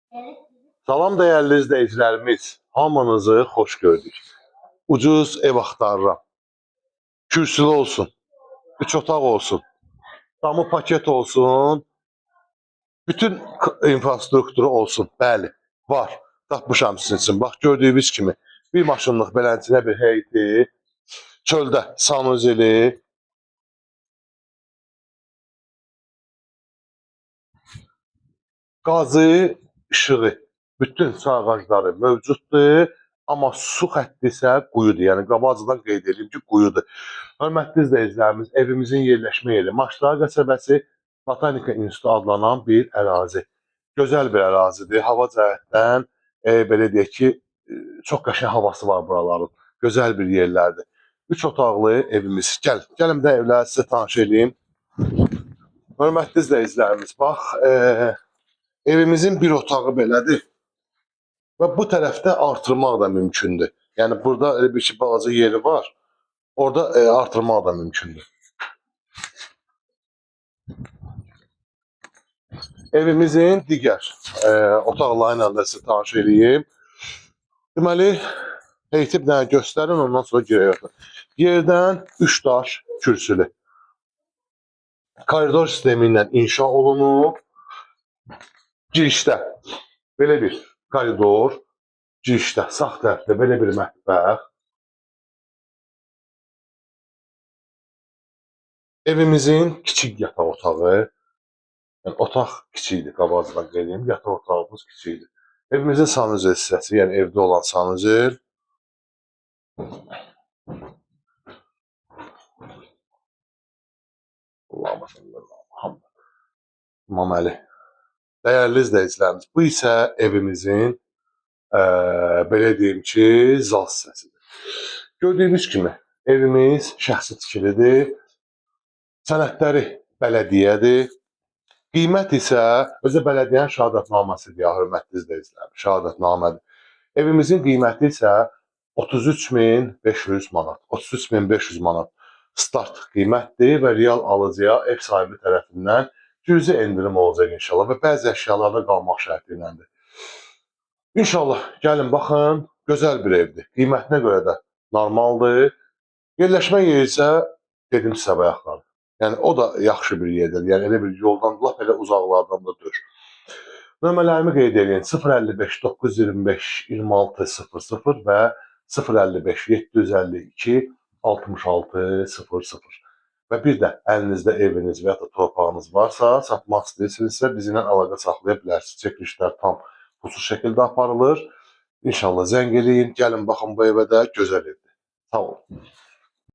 Salam dəyərli izləyicilərimiz, hamınızı xoş gördük. Ucuz ev axtarıram. Kürsülü olsun, 3 otaq olsun, damı paket olsun, bütün infrastrukturu olsun. Bəli, var. Tapmışam sizin için. Bax, gördüyünüz kimi bir maşınlıq belənçinə bir heyti, çöldə sanuzeli, qazı, işığı, bütün su ağacları mövcuddur. Amma su xətti isə quyudur. Yəni qabaqcadan qeyd edeyim ki, quyudur. Hörmətli izləyicilərimiz, evimizin yerləşmə yeri Maçlar qəsəbəsi Botanika İnstitutu adlanan bir ərazi. Gözəl bir ərazidir. Hava cəhətdən belə deyək ki, çox qəşəng havası var buraların. Gözəl bir yerlərdir. 3 otaqlı evimiz. Gəlin də evləri sizə tanış edeyim. Hörmətli izləyicilərimiz, bax, evimizin bir otağı belədir. Və bu tərəfdə artırmaq da mümkündür. Yəni burada elə bir ki, balaca yeri var. Orada artırmaq da mümkündür. Evimizin digər otaqlarıyla da sizə tanış edeyim. Deməli, heyti bir dənə göstərin, ondan sonra girək. Yerdən 3 daş kürsülü. Koridor sistemi ilə inşa olunub. Girişdə belə bir koridor, girişdə sağ tərəfdə belə bir mətbəx. Evimizin kiçik yataq otağı, yəni otaq kiçikdir, qabaqcadan qeyd edeyim, yataq otağımız kiçikdir. Evimizin sanuzel hissəsi, yəni evdə olan sanuzel. İmam Əli. Dəyərli izləyicilərimiz, bu isə evimizin belə deyim ki, zal hissəsidir. Gördüyünüz kimi evimiz şəxsi tikilidir. Sənədləri bələdiyyədir. Qiymət isə özü bələdiyyənin şəhadətnaməsi deyə, hörmətli izləyicilərimiz, şəhadətnamədir. Evimizin qiyməti isə 33.500 manat. 33.500 manat start qiymətdir və real alıcıya ev sahibi tərəfindən cüzi endirim olacaq inşallah və bəzi əşyalarda qalmaq şərti iləndir. İnşallah gəlin baxın, gözəl bir evdir. Qiymətinə görə də normaldır. Yerləşmə yeri isə dedim sizə bayaqlar. Yəni o da yaxşı bir yerdir. Yəni elə bir yoldan, lap elə uzaqlardan da deyil. Nömrələrimi qeyd edin. 055 925 2600 və 055 752 6600. Və bir də əlinizdə eviniz və ya da torpağınız varsa, satmaq istəyirsinizsə bizimlə əlaqə saxlaya bilərsiniz. Çəkilişlər tam pulsuz şəkildə aparılır. İnşallah zəng eləyin, gəlin baxın bu evə də, gözəl evdir. Sağ olun.